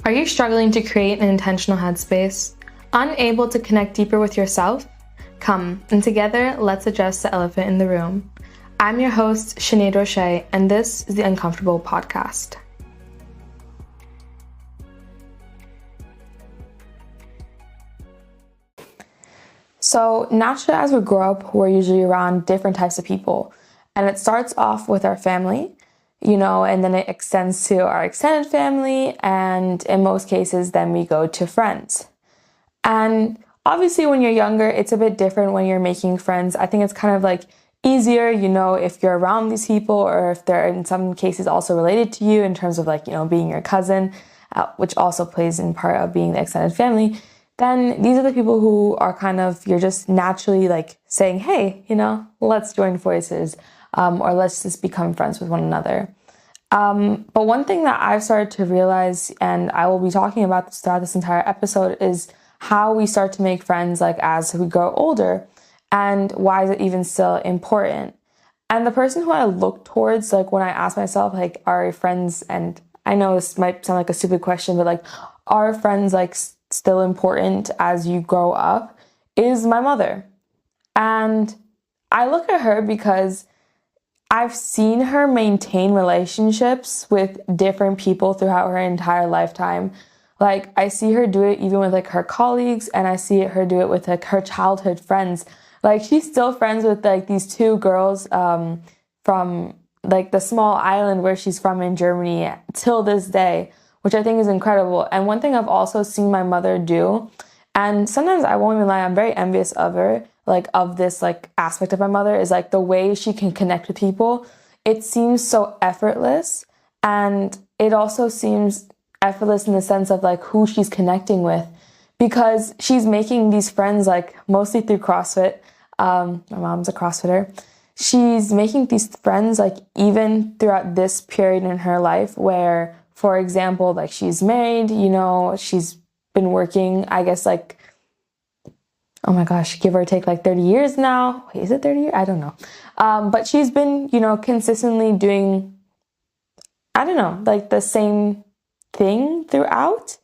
Are you struggling to create an intentional headspace? Unable to connect deeper with yourself? Come, and together, let's address the elephant in the room. I'm your host, Sinead Roche, and this is the Uncomfortable Podcast. So naturally, as we grow up, we're usually around different types of people. And it starts off with our family, and then it extends to our extended family. And in most cases, then we go to friends. And obviously, when you're younger, it's a bit different when you're making friends. I think it's kind of like easier, if you're around these people, or if they're in some cases also related to you in terms of being your cousin, which also plays in part of being the extended family. Then these are the people who are you're just naturally saying, hey, let's join forces, or let's just become friends with one another. But one thing that I've started to realize, and I will be talking about this throughout this entire episode, is how we start to make friends as we grow older, and why is it even still important? And the person who I look towards, when I ask myself, are friends, and I know this might sound like a stupid question, but are friends still important as you grow up, is my mother. And I look at her because I've seen her maintain relationships with different people throughout her entire lifetime. I see her do it even with her colleagues, and I see her do it with her childhood friends. She's still friends with these two girls from the small island where she's from in Germany till this day, which I think is incredible. And one thing I've also seen my mother do, and sometimes I won't even lie, I'm very envious of her, of this aspect of my mother, is the way she can connect with people. It seems so effortless, and it also seems effortless in the sense of who she's connecting with, because she's making these friends mostly through CrossFit. My mom's a CrossFitter. She's making these friends even throughout this period in her life where, for example, she's married, she's been working, I guess, oh my gosh, give or take 30 years now. Wait, is it 30 years? I don't know. But she's been, consistently doing, I don't know, the same thing throughout.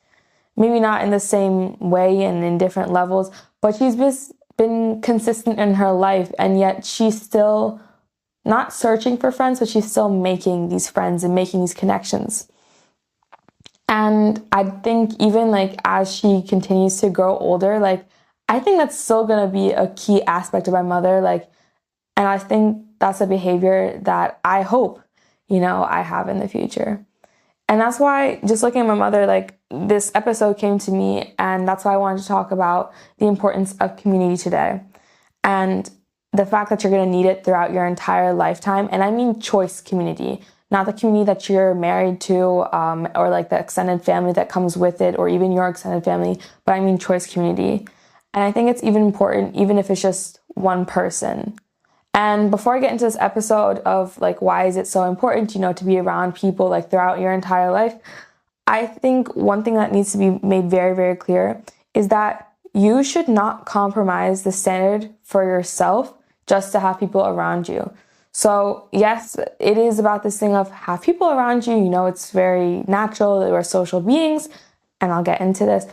Maybe not in the same way and in different levels, but she's just been consistent in her life, and yet she's still not searching for friends, but she's still making these friends and making these connections. And I think even as she continues to grow older, I think that's still going to be a key aspect of my mother. And I think that's a behavior that I hope, I have in the future. And that's why, just looking at my mother, this episode came to me, and that's why I wanted to talk about the importance of community today. And the fact that you're going to need it throughout your entire lifetime. And I mean choice community, not the community that you're married to, or the extended family that comes with it, or even your extended family, but I mean choice community. And I think it's even important, even if it's just one person. And before I get into this episode of why is it so important, to be around people throughout your entire life, I think one thing that needs to be made very, very clear is that you should not compromise the standard for yourself just to have people around you. So yes, it is about this thing of have people around you, it's very natural that we're social beings, and I'll get into this,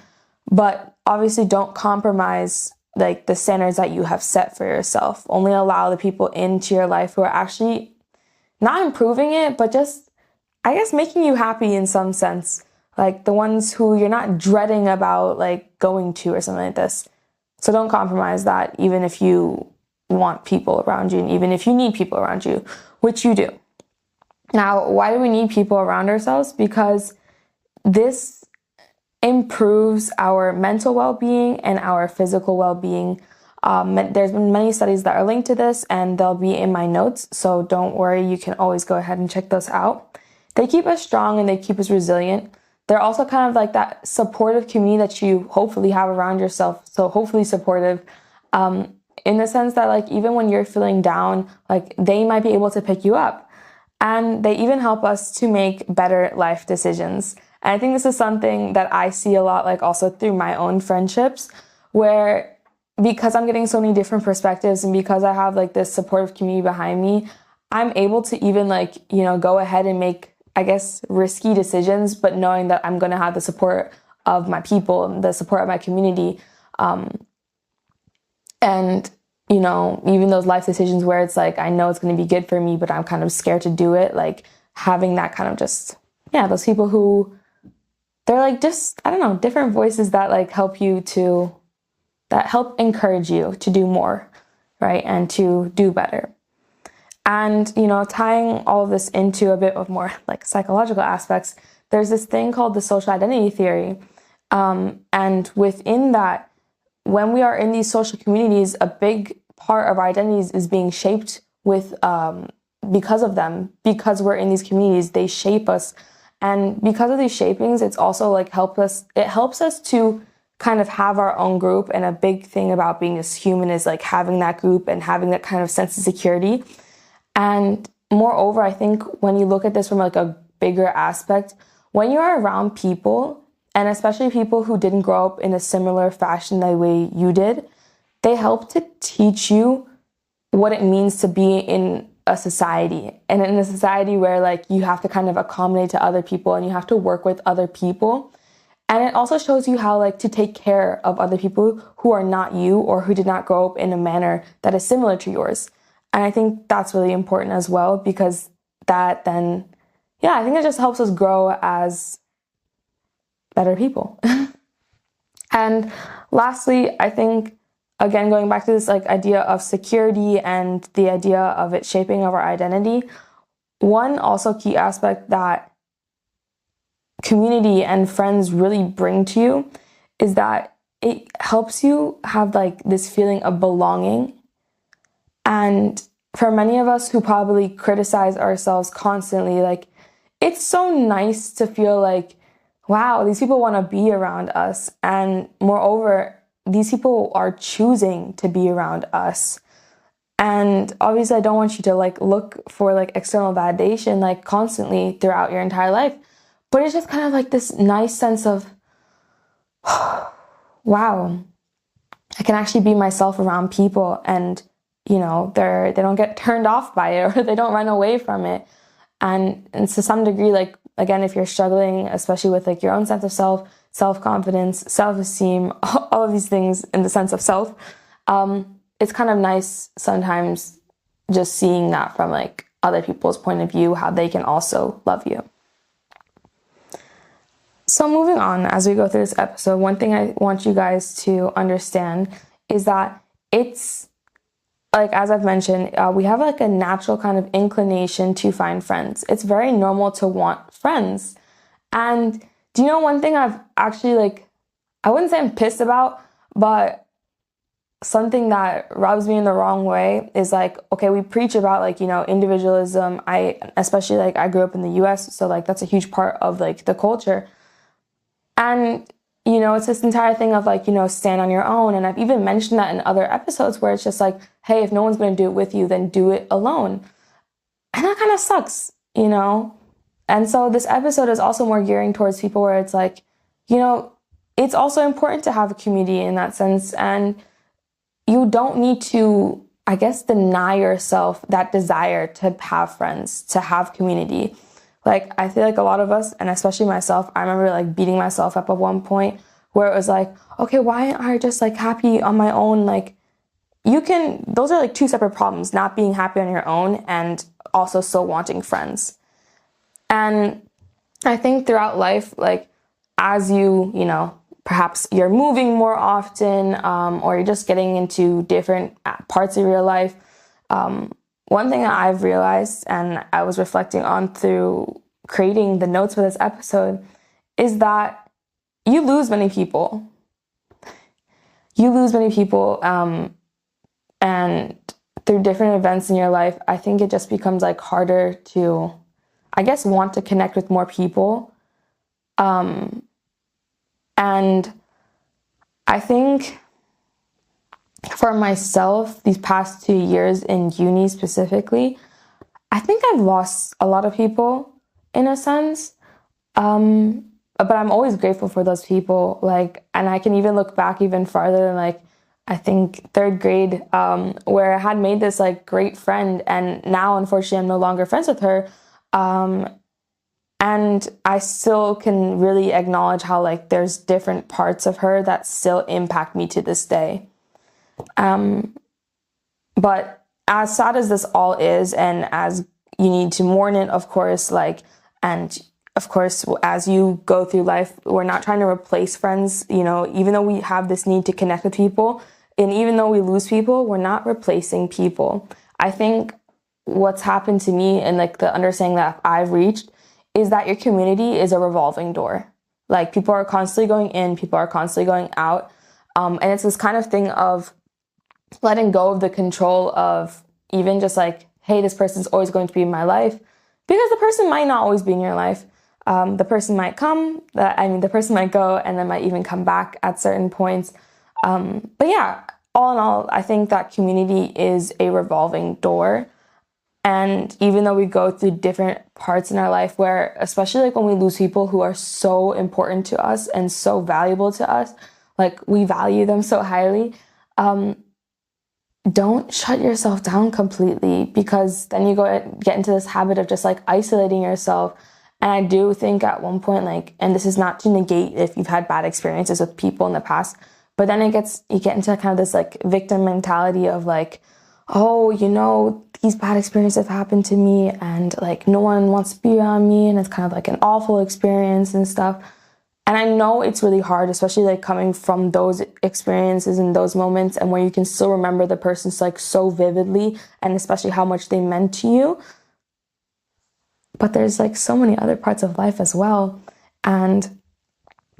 but obviously don't compromise the standards that you have set for yourself. Only allow the people into your life who are actually not improving it, but just, I guess, making you happy in some sense. The ones who you're not dreading about going to or something like this. So don't compromise that, even if you want people around you, and even if you need people around you, which you do. Now, why do we need people around ourselves? Because this improves our mental well-being and our physical well-being. There's been many studies that are linked to this, and they'll be in my notes, so don't worry, you can always go ahead and check those out. They keep us strong and they keep us resilient. They're also kind of that supportive community that you hopefully have around yourself, so hopefully supportive, in the sense that even when you're feeling down, they might be able to pick you up, and they even help us to make better life decisions. And I think this is something that I see a lot, also through my own friendships, where because I'm getting so many different perspectives, and because I have this supportive community behind me, I'm able to even go ahead and make I guess, risky decisions, but knowing that I'm going to have the support of my people, the support of my community. And, you know, even those life decisions where it's like, I know it's going to be good for me, but I'm kind of scared to do it. Like having that kind of just, yeah, those people who they're like just, I don't know, different voices that like that help encourage you to do more, right? And to do better. And, you know, tying all of this into a bit of more like psychological aspects, there's this thing called the social identity theory. And within that, when we are in these social communities, a big part of our identities is being shaped with, because of them, because we're in these communities, they shape us. And because of these shapings, it's also like it helps us to kind of have our own group. And a big thing about being a human is like having that group and having that kind of sense of security. And moreover, I think when you look at this from like a bigger aspect, when you are around people, and especially people who didn't grow up in a similar fashion the way you did, they help to teach you what it means to be in a society, and in a society where like you have to kind of accommodate to other people and you have to work with other people. And it also shows you how like to take care of other people who are not you or who did not grow up in a manner that is similar to yours. And I think that's really important as well, because that then, yeah, I think it just helps us grow as better people. And lastly, I think, again, going back to this like idea of security and the idea of it shaping of our identity, one also key aspect that community and friends really bring to you is that it helps you have like this feeling of belonging. And for many of us who probably criticize ourselves constantly, like it's so nice to feel like, wow, these people want to be around us. And moreover, these people are choosing to be around us. And obviously, I don't want you to like look for like external validation like constantly throughout your entire life. But it's just kind of like this nice sense of, wow, I can actually be myself around people, and you know, they don't get turned off by it or they don't run away from it. And to some degree, like again, if you're struggling, especially with like your own sense of self, self-confidence, self-esteem, all of these things in the sense of self, it's kind of nice sometimes just seeing that from like other people's point of view, how they can also love you. So moving on, as we go through this episode, one thing I want you guys to understand is that it's like, as I've mentioned, we have like a natural kind of inclination to find friends. It's very normal to want friends. And do you know one thing I've actually like, I wouldn't say I'm pissed about, but something that rubs me in the wrong way is like, okay, we preach about like, you know, individualism. Especially like I grew up in the US, so like that's a huge part of like the culture. And, you know, it's this entire thing of like, you know, stand on your own. And I've even mentioned that in other episodes where it's just like, hey, if no one's going to do it with you, then do it alone. And that kind of sucks, you know? And so this episode is also more gearing towards people where it's like, you know, it's also important to have a community in that sense. And you don't need to, I guess, deny yourself that desire to have friends, to have community. Like, I feel like a lot of us, and especially myself, I remember like beating myself up at one point where it was like, okay, why aren't I just like happy on my own? Like, those are like two separate problems, not being happy on your own and also still wanting friends. And I think throughout life, like as you know, perhaps you're moving more often, or you're just getting into different parts of your life, one thing that I've realized, and I was reflecting on through creating the notes for this episode, is that you lose many people. You lose many people, and through different events in your life, I think it just becomes like harder to, I guess, want to connect with more people. And I think for myself, these past 2 years in uni specifically, I think I've lost a lot of people in a sense. But I'm always grateful for those people. Like, and I can even look back even farther than like, I think third grade, where I had made this like great friend, and now unfortunately I'm no longer friends with her. And I still can really acknowledge how like there's different parts of her that still impact me to this day. But as sad as this all is, and as you need to mourn it, of course, like, and of course, as you go through life, we're not trying to replace friends, you know, even though we have this need to connect with people, and even though we lose people, we're not replacing people. I think what's happened to me and like the understanding that I've reached is that your community is a revolving door. Like, people are constantly going in, people are constantly going out. And it's this kind of thing of letting go of the control of even just like, hey, this person's always going to be in my life, because the person might not always be in your life. The person might come, the person might go, and then might even come back at certain points. But yeah, all in all, I think that community is a revolving door. And even though we go through different parts in our life where, especially like when we lose people who are so important to us and so valuable to us, like we value them so highly, don't shut yourself down completely, because then you get into this habit of just like isolating yourself. And I do think at one point, like, and this is not to negate if you've had bad experiences with people in the past, but then you get into kind of this like victim mentality of like, oh, you know, these bad experiences have happened to me and like no one wants to be around me, and it's kind of like an awful experience and stuff. And I know it's really hard, especially like coming from those experiences and those moments, and where you can still remember the person's like so vividly, and especially how much they meant to you. But there's like so many other parts of life as well. And,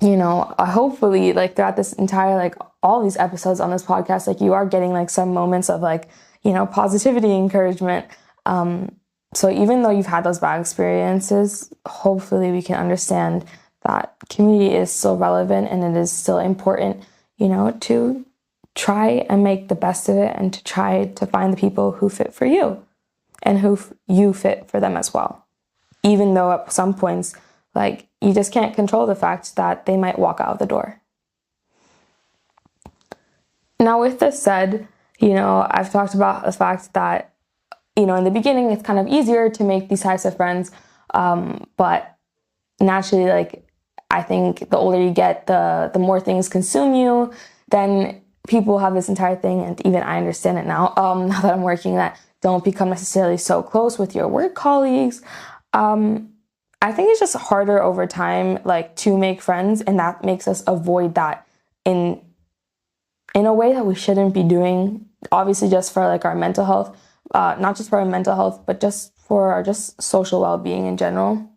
you know, hopefully like throughout this entire, like all these episodes on this podcast, like you are getting like some moments of like, you know, positivity, encouragement. So even though you've had those bad experiences, hopefully we can understand that community is still relevant, and it is still important, you know, to try and make the best of it, and to try to find the people who fit for you and who you fit for them as well. Even though at some points, like, you just can't control the fact that they might walk out the door. Now, with this said, you know, I've talked about the fact that, you know, in the beginning, it's kind of easier to make these types of friends. But naturally, like, I think the older you get, the more things consume you. Then people have this entire thing, and even I understand it now, now that I'm working, that don't become necessarily so close with your work colleagues. I think it's just harder over time, like, to make friends, and that makes us avoid that in a way that we shouldn't be doing, obviously just for like our mental health, not just for our mental health, but just for our just social well-being in general.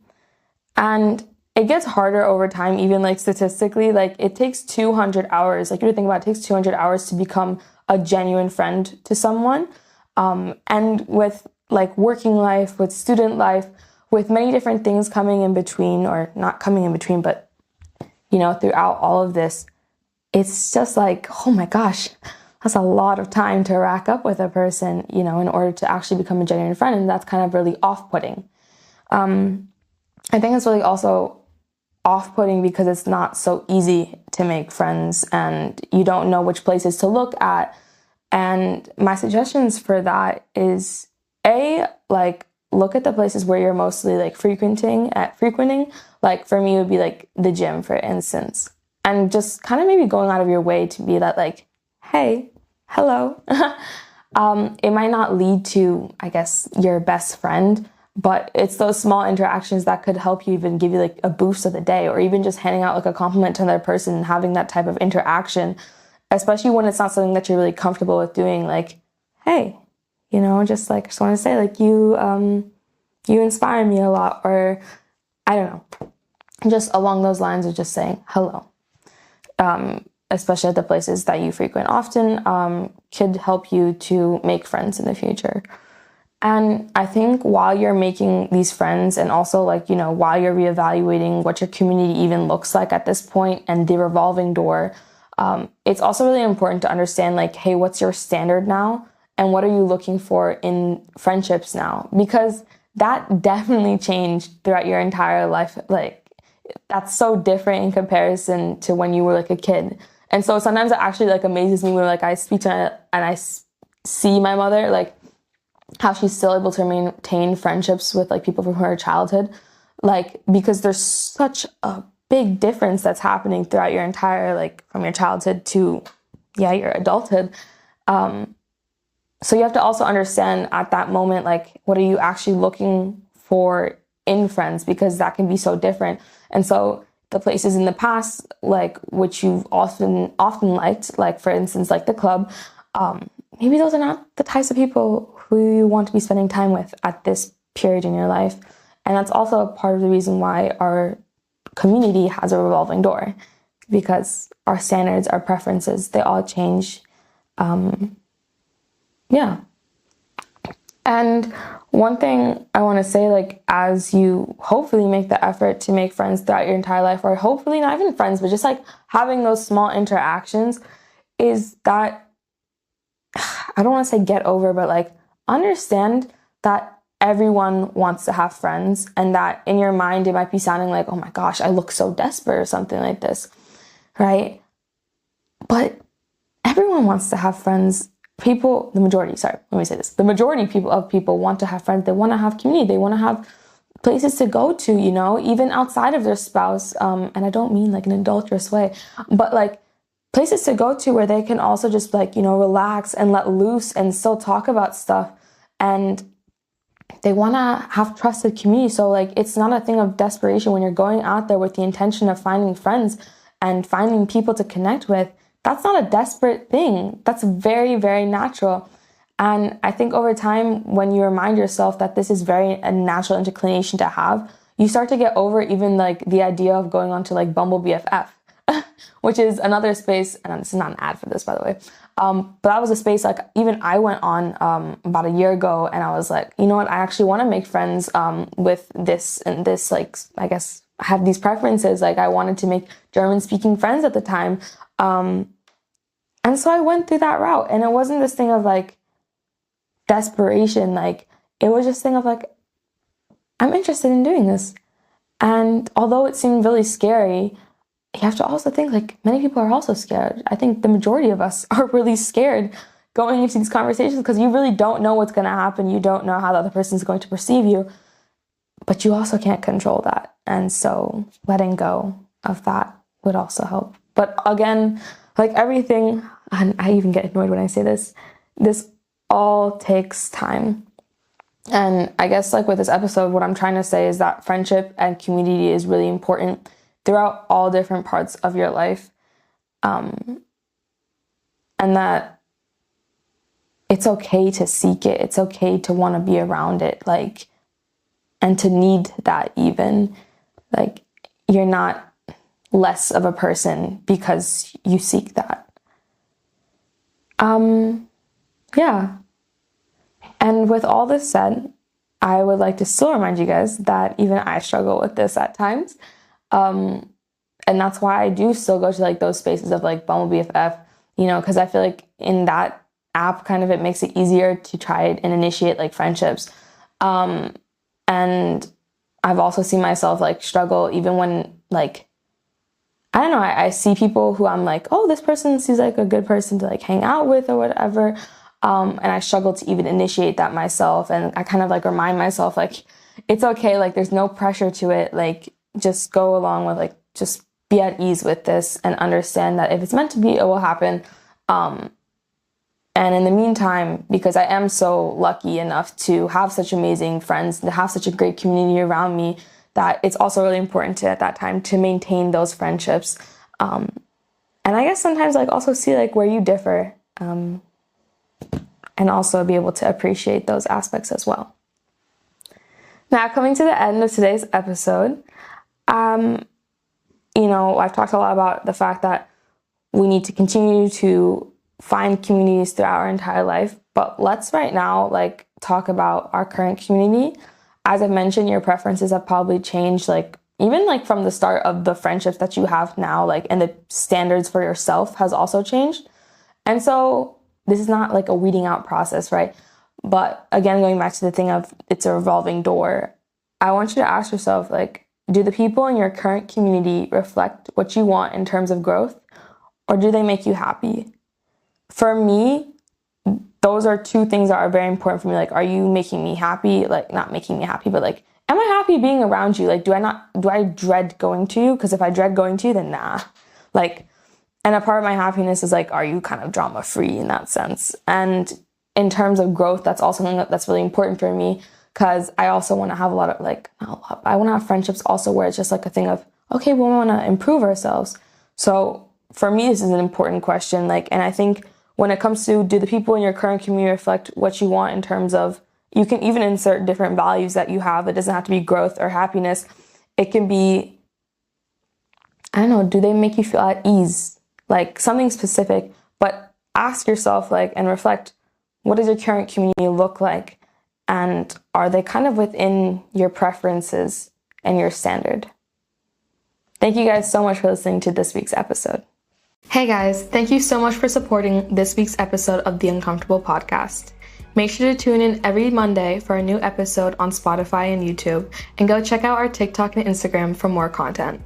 And it gets harder over time, even like statistically, like it takes 200 hours, like you would think about it, takes 200 hours to become a genuine friend to someone. And with like working life, with student life, with many different things coming in between, or not coming in between, but, you know, throughout all of this, it's just like, oh my gosh, that's a lot of time to rack up with a person, you know, in order to actually become a genuine friend. And that's kind of really off-putting. I think it's really also off-putting because it's not so easy to make friends, and you don't know which places to look at. And my suggestions for that is, like, look at the places where you're mostly like frequenting. Like for me, it would be like the gym, for instance, and just kind of maybe going out of your way to be that like, hey, hello. It might not lead to, I guess, your best friend, but it's those small interactions that could help you, even give you like a boost of the day, or even just handing out like a compliment to another person and having that type of interaction, especially when it's not something that you're really comfortable with doing. Like, hey, you know, just like, I just want to say, like, you inspire me a lot, or I don't know, just along those lines of just saying hello. Especially at the places that you frequent often, could help you to make friends in the future. And I think while you're making these friends, and also like, you know, while you're reevaluating what your community even looks like at this point, and the revolving door, it's also really important to understand like, hey, what's your standard now? And what are you looking for in friendships now? Because that definitely changed throughout your entire life. Like, that's so different in comparison to when you were like a kid. And so sometimes it actually like amazes me when like I speak to her and I see my mother, like how she's still able to maintain friendships with like people from her childhood. like, because there's such a big difference that's happening throughout your entire, like, from your childhood to, your adulthood. So you have to also understand at that moment, like, what are you actually looking for in friends? Because that can be so different. And so the places in the past, like, which you've often liked, like, for instance, like the club, maybe those are not the types of people who you want to be spending time with at this period in your life. And that's also a part of the reason why our community has a revolving door, because our standards, our preferences, they all change. And one thing I want to say, like, as you hopefully make the effort to make friends throughout your entire life, or hopefully not even friends, but just like having those small interactions, is that, I don't want to say get over, but like understand that everyone wants to have friends, and that in your mind it might be sounding like, oh my gosh, I look so desperate or something like this, right? But everyone wants to have friends. The majority of people want to have friends. They want to have community. They want to have places to go to, even outside of their spouse. And I don't mean like an adulterous way, but like places to go to where they can also just like, relax and let loose and still talk about stuff. And they want to have trusted community. So like, it's not a thing of desperation when you're going out there with the intention of finding friends and finding people to connect with. That's not a desperate thing. That's very, very natural. And I think over time, when you remind yourself that this is a natural inclination to have, you start to get over even like the idea of going on to like Bumble BFF, which is another space. And this is not an ad for this, by the way. But that was a space like even I went on about a year ago, and I was like, you know what? I actually want to make friends with this and this. Like, I guess I have these preferences. Like, I wanted to make German-speaking friends at the time. And so I went through that route, and it wasn't this thing of like desperation. Like, it was just a thing of like, I'm interested in doing this. And although it seemed really scary, you have to also think like many people are also scared. I think the majority of us are really scared going into these conversations because you really don't know what's going to happen. You don't know how the other person is going to perceive you, but you also can't control that. And so letting go of that would also help. But again, like everything, and I even get annoyed when I say this all takes time. And I guess like with this episode, what I'm trying to say is that friendship and community is really important throughout all different parts of your life. And that it's okay to seek it. It's okay to want to be around it, like, and to need that even. Like, you're not less of a person because you seek that. And with all this said, I would like to still remind you guys that even I struggle with this at times. And that's why I do still go to like those spaces of like Bumble BFF, because I feel like in that app kind of it makes it easier to try and initiate like friendships. And I've also seen myself like struggle even when like, I don't know, I see people who I'm like, oh, this person seems like a good person to like hang out with or whatever. And I struggle to even initiate that myself. And I kind of like remind myself like, it's okay. Like, there's no pressure to it. Like, just go along with like, just be at ease with this and understand that if it's meant to be, it will happen. And in the meantime, because I am so lucky enough to have such amazing friends, to have such a great community around me, that it's also really important to, at that time, to maintain those friendships. And I guess sometimes like also see like where you differ, and also be able to appreciate those aspects as well. Now, coming to the end of today's episode, I've talked a lot about the fact that we need to continue to find communities throughout our entire life, but let's right now like talk about our current community. As I've mentioned, your preferences have probably changed, like even like from the start of the friendships that you have now, like, and the standards for yourself has also changed. And so this is not like a weeding out process, right? But again, going back to the thing of it's a revolving door, I want you to ask yourself, like, do the people in your current community reflect what you want in terms of growth, or do they make you happy? For me, those are two things that are very important for me. Like, are you making me happy? Like, not making me happy, but like am I happy being around you? Like, do I dread going to you? Because if I dread going to you, then nah. Like, and a part of my happiness is like, are you kind of drama free in that sense? And in terms of growth, that's also something that's really important for me, because I also want to have a lot of like, not a lot, I want to have friendships also where it's just like a thing of, okay, we want to improve ourselves. So for me, this is an important question. Like, and I think when it comes to, do the people in your current community reflect what you want in terms of, you can even insert different values that you have. It doesn't have to be growth or happiness. It can be, I don't know, do they make you feel at ease? Like something specific, but ask yourself like, and reflect, what does your current community look like? And are they kind of within your preferences and your standard? Thank you guys so much for listening to this week's episode. Hey guys, thank you so much for supporting this week's episode of The Uncomfortable Podcast. Make sure to tune in every Monday for a new episode on Spotify and YouTube, and go check out our TikTok and Instagram for more content.